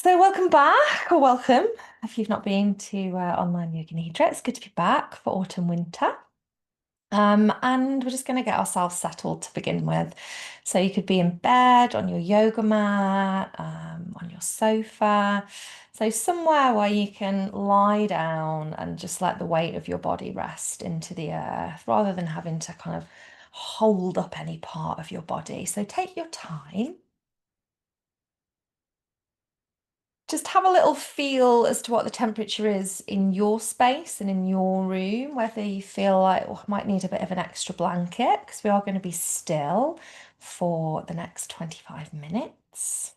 So welcome back, or welcome if you've not been to online Yoga Nidra. It's good to be back for autumn winter. And we're just going to get ourselves settled to begin with. So you could be in bed, on your yoga mat, on your sofa. So somewhere where you can lie down and just let the weight of your body rest into the earth rather than having to kind of hold up any part of your body. So take your time. Just have a little feel as to what the temperature is in your space and in your room, whether you feel like, oh, I might need a bit of an extra blanket because we are going to be still for the next 25 minutes.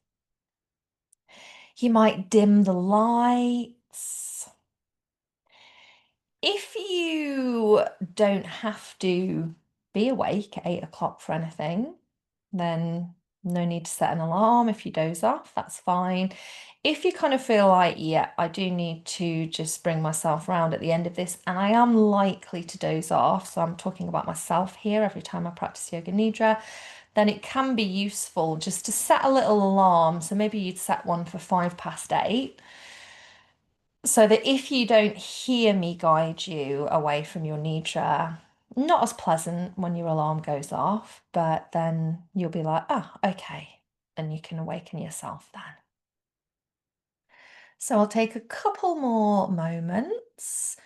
You might dim the lights. If you don't have to be awake at 8 o'clock for anything, then no need to set an alarm. If you doze off, that's fine. If you kind of feel like, yeah, I do need to just bring myself round at the end of this, and I am likely to doze off, so I'm talking about myself here every time I practice Yoga Nidra, then it can be useful just to set a little alarm. So maybe you'd set one for 8:05, so that if you don't hear me guide you away from your nidra, not as pleasant when your alarm goes off, but then you'll be like, oh, okay. And you can awaken yourself then. So I'll take a couple more moments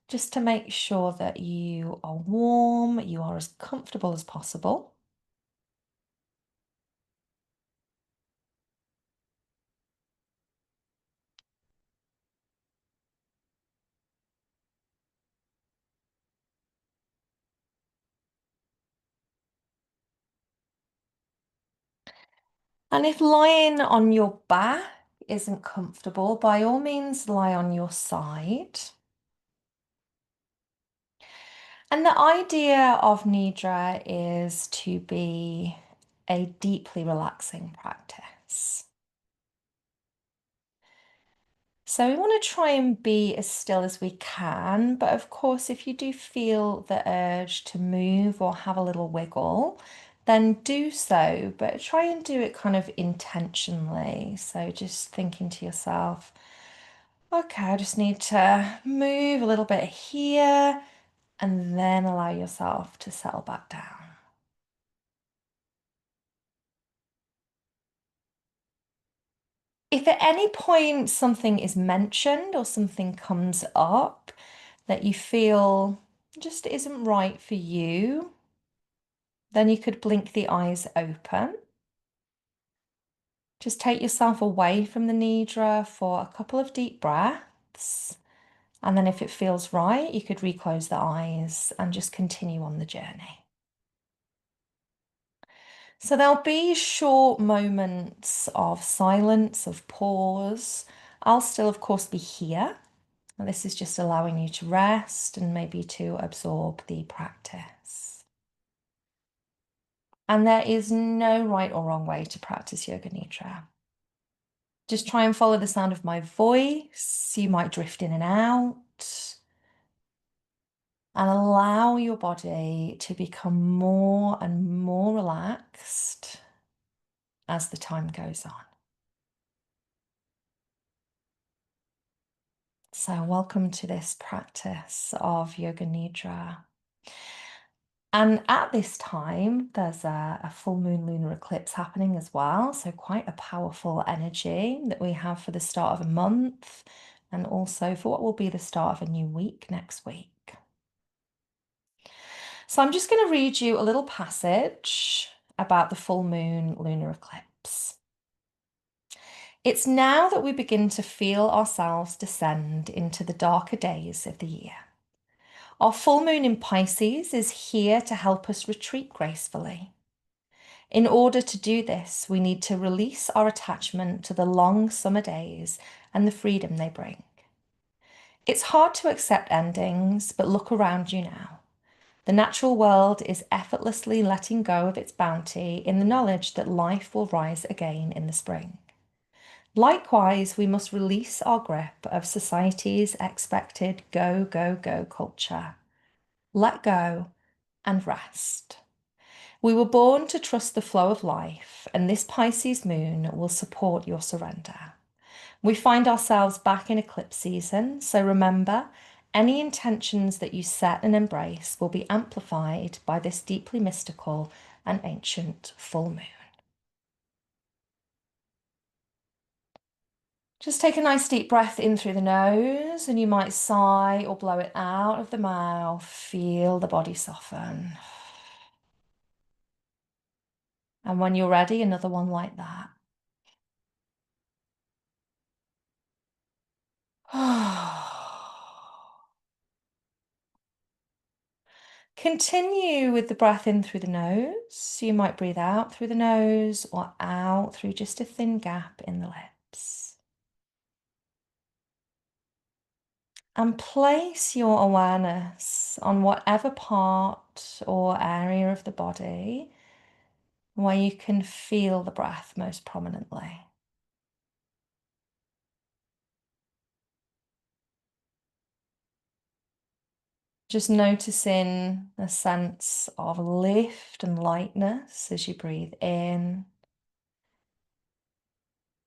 just to make sure that you are warm, you are as comfortable as possible. And if lying on your back isn't comfortable, by all means lie on your side. And the idea of Nidra is to be a deeply relaxing practice. So we want to try and be as still as we can, but of course, if you do feel the urge to move or have a little wiggle, then do so, but try and do it kind of intentionally. So just thinking to yourself, okay, I just need to move a little bit here, and then allow yourself to settle back down. If at any point something is mentioned or something comes up that you feel just isn't right for you, then you could blink the eyes open. Just take yourself away from the nidra for a couple of deep breaths. And then if it feels right, you could reclose the eyes and just continue on the journey. So there'll be short moments of silence, of pause. I'll still, of course, be here. And this is just allowing you to rest and maybe to absorb the practice. And there is no right or wrong way to practice Yoga Nidra. Just try and follow the sound of my voice. You might drift in and out. And allow your body to become more and more relaxed as the time goes on. So, welcome to this practice of Yoga Nidra. And at this time, there's a full moon lunar eclipse happening as well. So, quite a powerful energy that we have for the start of a month and also for what will be the start of a new week next week. So, I'm just going to read you a little passage about the full moon lunar eclipse. It's now that we begin to feel ourselves descend into the darker days of the year. Our full moon in Pisces is here to help us retreat gracefully. In order to do this, we need to release our attachment to the long summer days and the freedom they bring. It's hard to accept endings, but look around you now. The natural world is effortlessly letting go of its bounty in the knowledge that life will rise again in the spring. Likewise, we must release our grip of society's expected go, go, go culture. Let go and rest. We were born to trust the flow of life, and this Pisces moon will support your surrender. We find ourselves back in eclipse season, so remember, any intentions that you set and embrace will be amplified by this deeply mystical and ancient full moon. Just take a nice deep breath in through the nose, and you might sigh or blow it out of the mouth. Feel the body soften. And when you're ready, another one like that. Continue with the breath in through the nose. You might breathe out through the nose or out through just a thin gap in the lips. And place your awareness on whatever part or area of the body where you can feel the breath most prominently. Just noticing a sense of lift and lightness as you breathe in,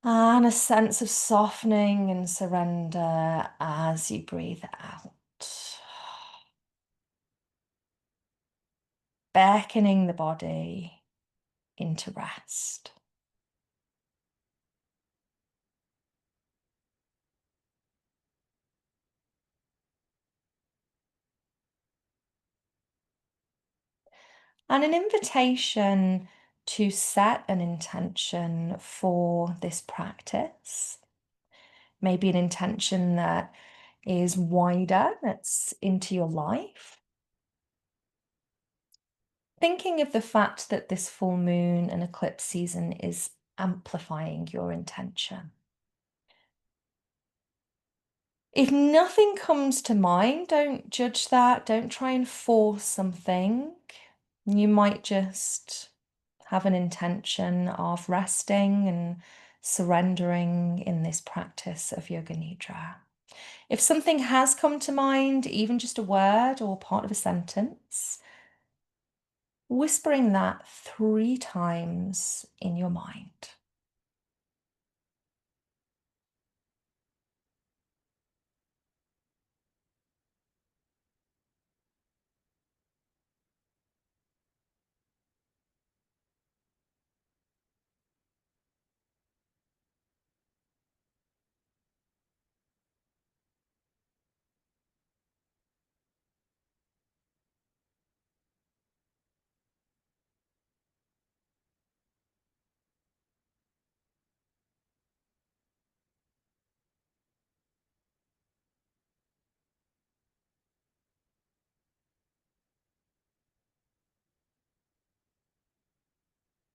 and a sense of softening and surrender as you breathe out. Beckoning the body into rest. And an invitation to set an intention for this practice. Maybe an intention that is wider, that's into your life. Thinking of the fact that this full moon and eclipse season is amplifying your intention. If nothing comes to mind, don't judge that. Don't try and force something. You might just have an intention of resting and surrendering in this practice of Yoga Nidra. If something has come to mind, even just a word or part of a sentence, whispering that 3 times in your mind.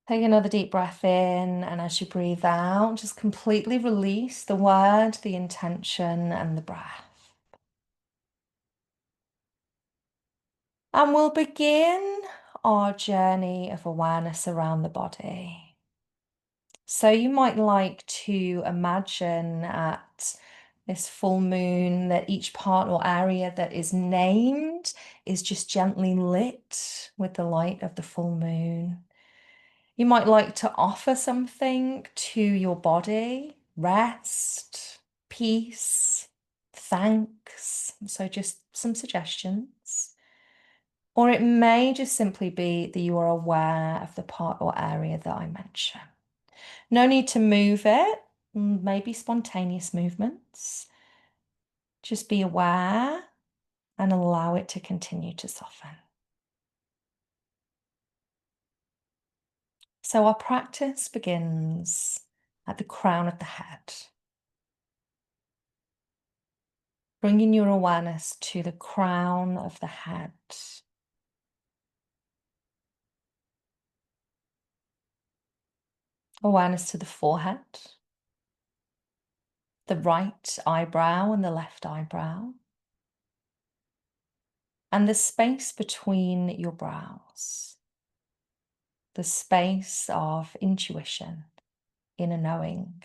Take another deep breath in, and as you breathe out, just completely release the word, the intention, and the breath. And we'll begin our journey of awareness around the body. So you might like to imagine at this full moon that each part or area that is named is just gently lit with the light of the full moon. You might like to offer something to your body, rest, peace, thanks. So just some suggestions. Or it may just simply be that you are aware of the part or area that I mentioned. No need to move it, maybe spontaneous movements. Just be aware and allow it to continue to soften. So our practice begins at the crown of the head. Bringing your awareness to the crown of the head. Awareness to the forehead, the right eyebrow and the left eyebrow, and the space between your brows, the space of intuition, inner knowing.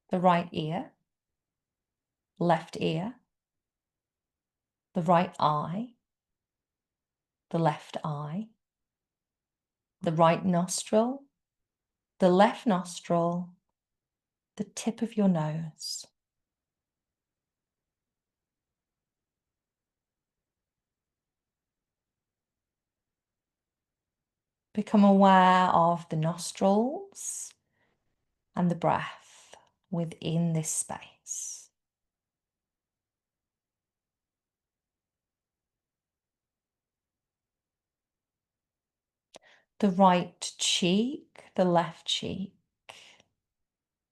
The right ear, left ear, the right eye, the left eye, the right nostril, the left nostril, the tip of your nose. Become aware of the nostrils and the breath within this space. The right cheek, the left cheek,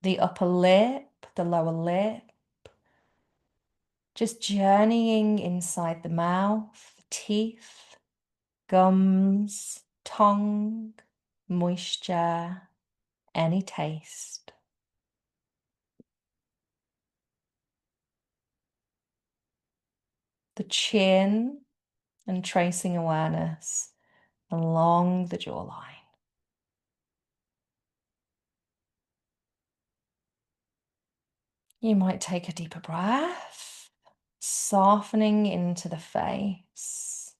the upper lip, the lower lip, just journeying inside the mouth, the teeth, gums, tongue, moisture, any taste. The chin and tracing awareness along the jawline. You might take a deeper breath, softening into the face,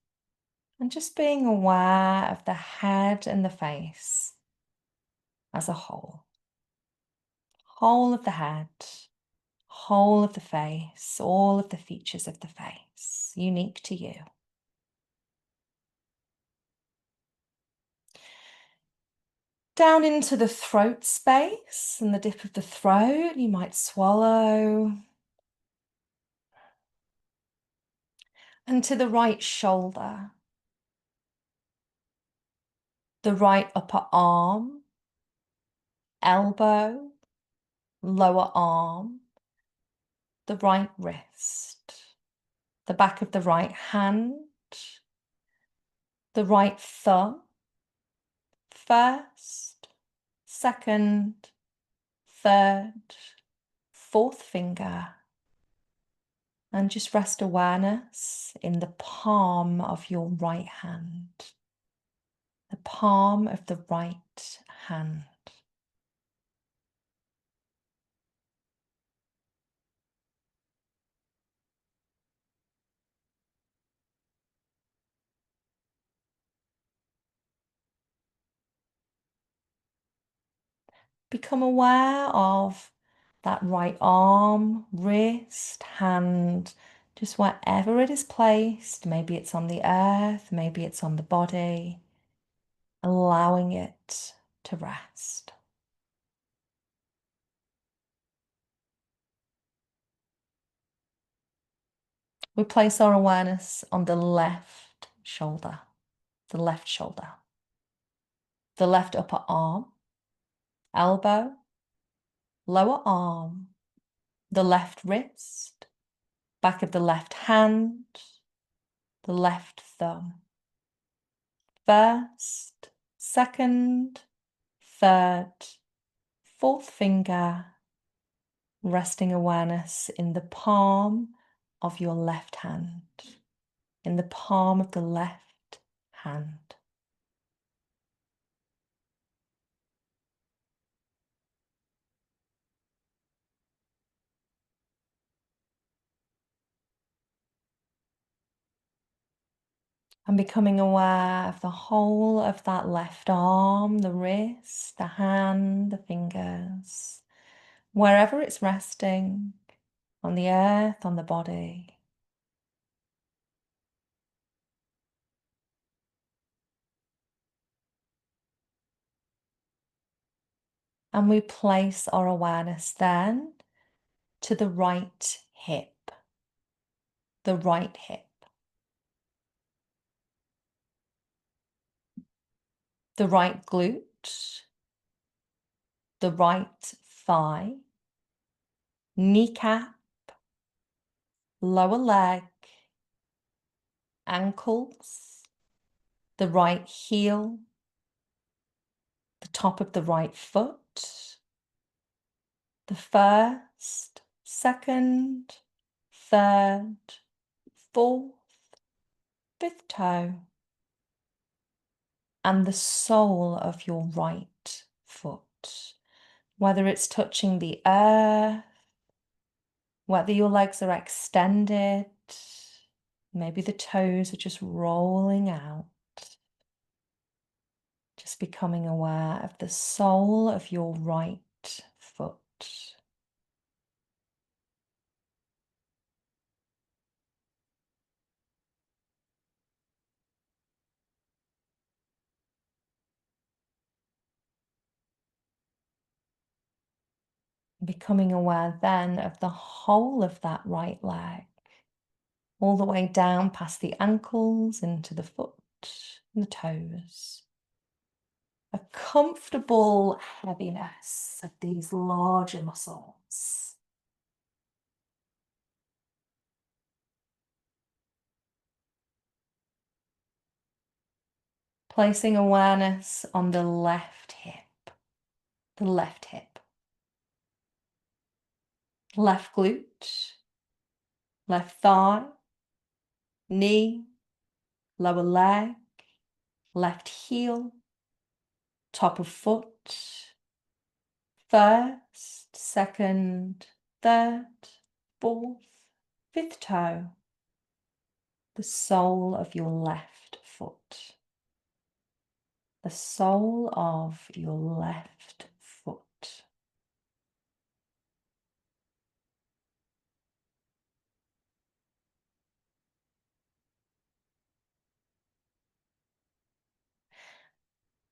and just being aware of the head and the face as a whole. Whole of the head, whole of the face, all of the features of the face, unique to you. Down into the throat space and the dip of the throat, you might swallow. And to the right shoulder, the right upper arm, elbow, lower arm, the right wrist, the back of the right hand, the right thumb, first, second, third, fourth finger, and just rest awareness in the palm of your right hand, the palm of the right hand. Become aware of that right arm, wrist, hand, just wherever it is placed. Maybe it's on the earth, maybe it's on the body, allowing it to rest. We place our awareness on the left shoulder, the left shoulder, the left upper arm, elbow, lower arm, the left wrist, back of the left hand, the left thumb. First, second, third, fourth finger, resting awareness in the palm of your left hand, in the palm of the left hand. And becoming aware of the whole of that left arm, the wrist, the hand, the fingers, wherever it's resting, on the earth, on the body. And we place our awareness then to the right hip, the right hip, the right glute, the right thigh, kneecap, lower leg, ankles, the right heel, the top of the right foot, the first, second, third, fourth, fifth toe, and the sole of your right foot, whether it's touching the earth, whether your legs are extended, Maybe the toes are just rolling out. Just becoming aware of the sole of your right foot. Becoming aware then of the whole of that right leg, all the way down past the ankles into the foot and the toes. A comfortable heaviness of these larger muscles. Placing awareness on the left hip, left glute, left thigh, knee, lower leg, left heel, top of foot, first, second, third, fourth, fifth toe, the sole of your left foot. The sole of your left foot.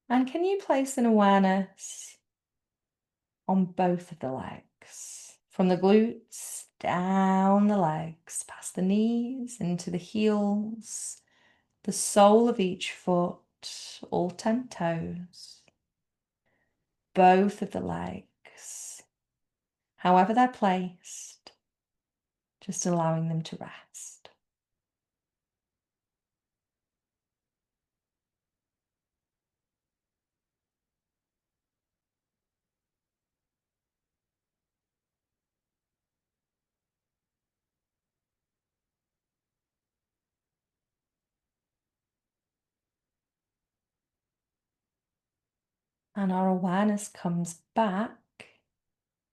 And can you place an awareness on both of the legs? From the glutes, down the legs, past the knees, into the heels, the sole of each foot, all 10 toes. Both of the legs, however they're placed, just allowing them to rest. And our awareness comes back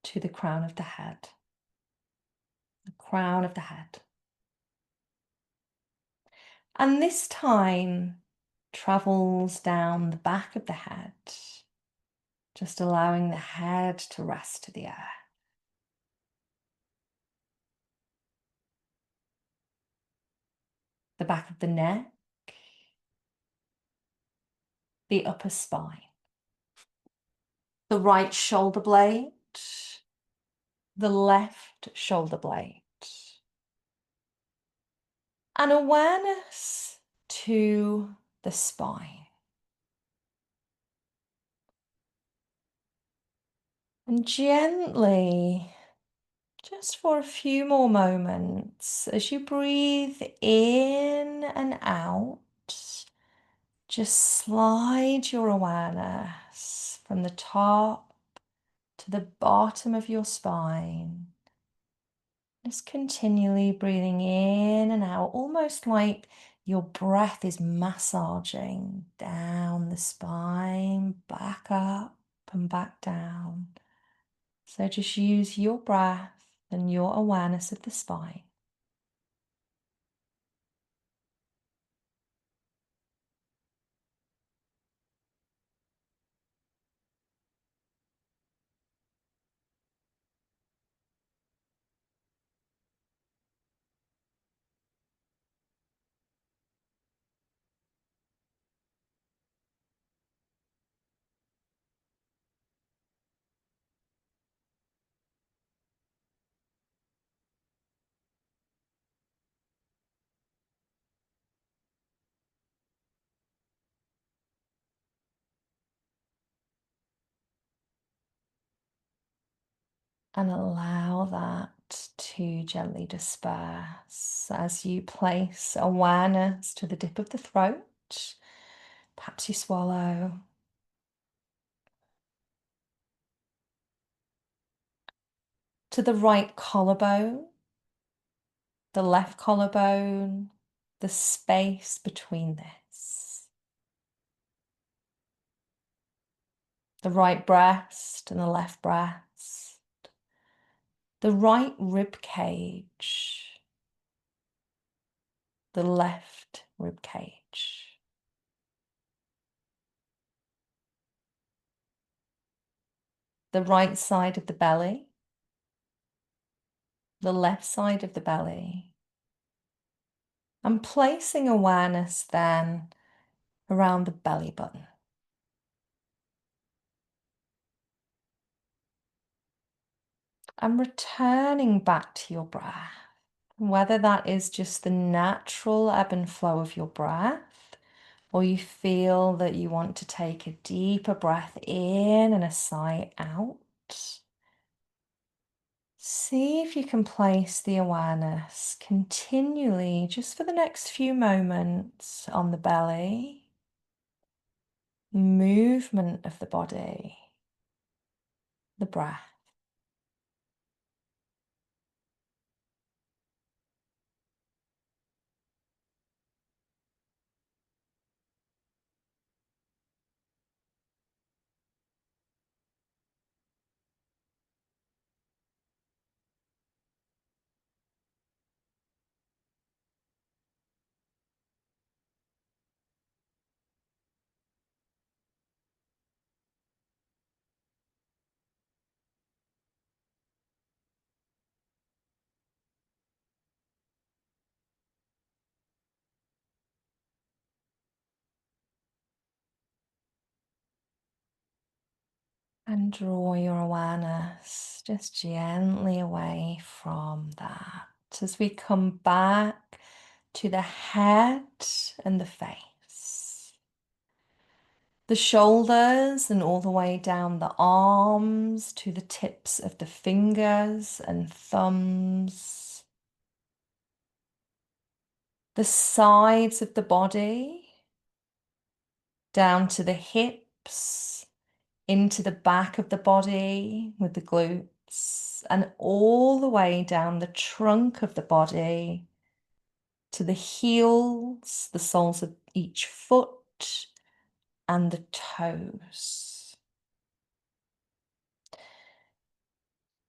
to the crown of the head. The crown of the head. And this time travels down the back of the head, just allowing the head to rest to the earth. The back of the neck, the upper spine, the right shoulder blade, the left shoulder blade. An awareness to the spine. And gently, just for a few more moments, as you breathe in and out, just slide your awareness from the top to the bottom of your spine. Just continually breathing in and out, almost like your breath is massaging down the spine, back up and back down. So just use your breath and your awareness of the spine. And allow that to gently disperse as you place awareness to the dip of the throat. Perhaps you swallow. To the right collarbone, the left collarbone, the space between this. The right breast and the left breast. The right rib cage. the left rib cage, the right side of the belly, the left side of the belly, and placing awareness then around the belly button. And returning back to your breath, whether that is just the natural ebb and flow of your breath, or you feel that you want to take a deeper breath in and a sigh out. See if you can place the awareness continually, just for the next few moments, on the belly, movement of the body, the breath. And draw your awareness just gently away from that as we come back to the head and the face, the shoulders, and all the way down the arms to the tips of the fingers and thumbs, the sides of the body, down to the hips, into the back of the body with the glutes, and all the way down the trunk of the body to the heels, the soles of each foot, and the toes.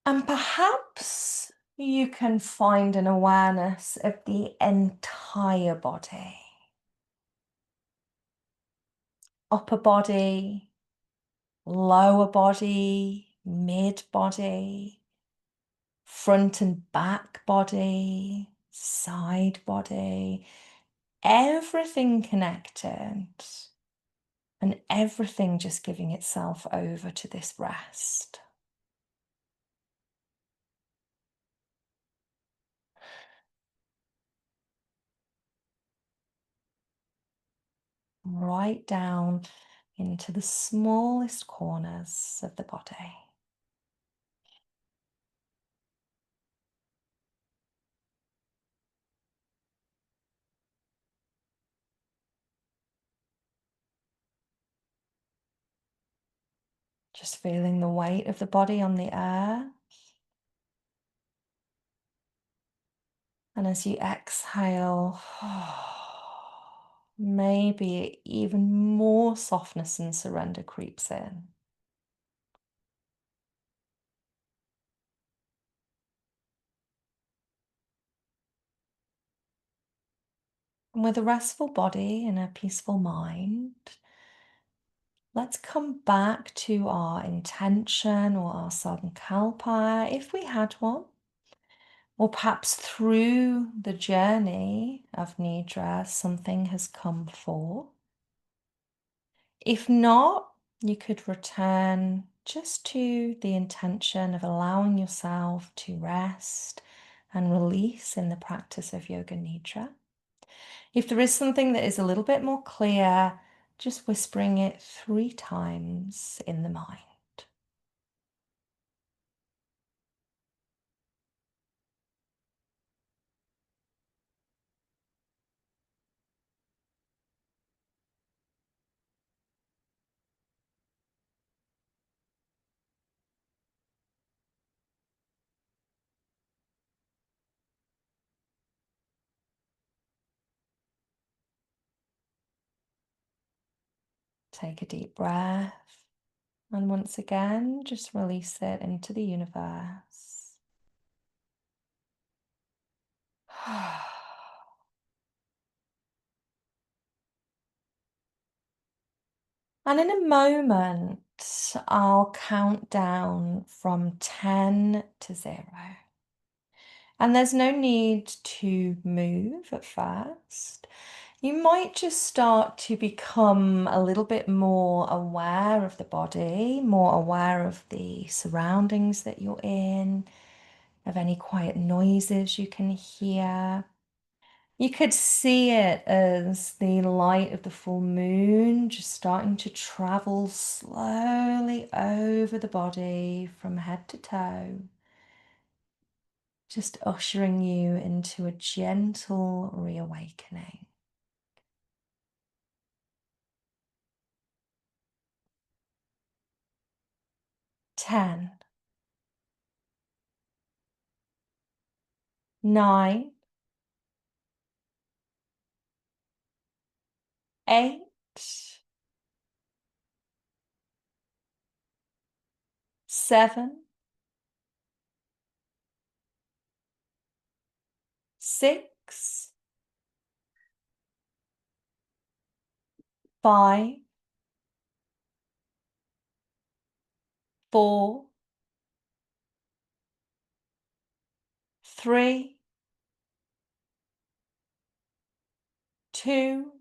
And perhaps you can find an awareness of the entire body. Upper body, lower body, mid body, front and back body, side body, everything connected, and everything just giving itself over to this rest. Right down into the smallest corners of the body. Just feeling the weight of the body on the earth. And as you exhale, maybe even more softness and surrender creeps in. And with a restful body and a peaceful mind, let's come back to our intention or our sankalpa, if we had one. Or perhaps through the journey of Nidra, something has come forth. If not, you could return just to the intention of allowing yourself to rest and release in the practice of Yoga Nidra. If there is something that is a little bit more clear, just whispering it 3 times in the mind. Take a deep breath. And once again, just release it into the universe. And in a moment, I'll count down from 10 to 0. And there's no need to move at first. You might just start to become a little bit more aware of the body, more aware of the surroundings that you're in, of any quiet noises you can hear. You could see it as the light of the full moon just starting to travel slowly over the body from head to toe, just ushering you into a gentle reawakening. 10, 9, 8, 7, 6, 5, 4, 3, 2,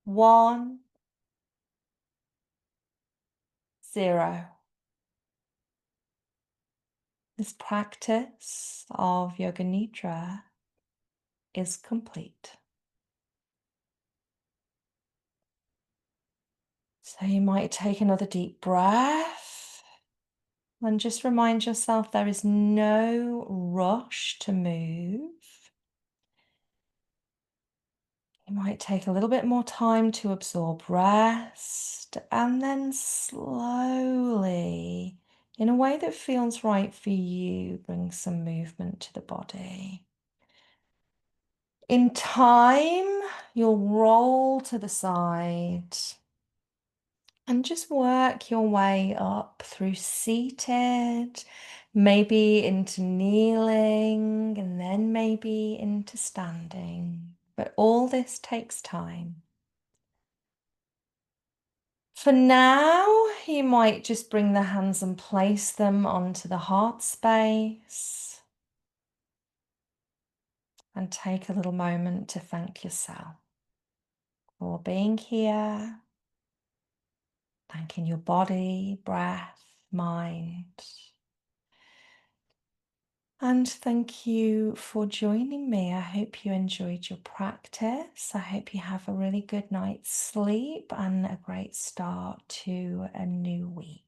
1, 0. This practice of Yoga Nidra is complete. So you might take another deep breath and just remind yourself there is no rush to move. You might take a little bit more time to absorb rest and then slowly, in a way that feels right for you, bring some movement to the body. In time, you'll roll to the side and just work your way up through seated, maybe into kneeling, and then maybe into standing. But all this takes time. For now, you might just bring the hands and place them onto the heart space and take a little moment to thank yourself for being here, thanking your body, breath, mind. And thank you for joining me. I hope you enjoyed your practice. I hope you have a really good night's sleep and a great start to a new week.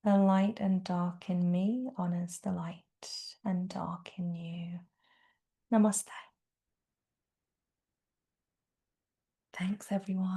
The light and dark in me honors the light and dark in you. Namaste. Thanks, everyone.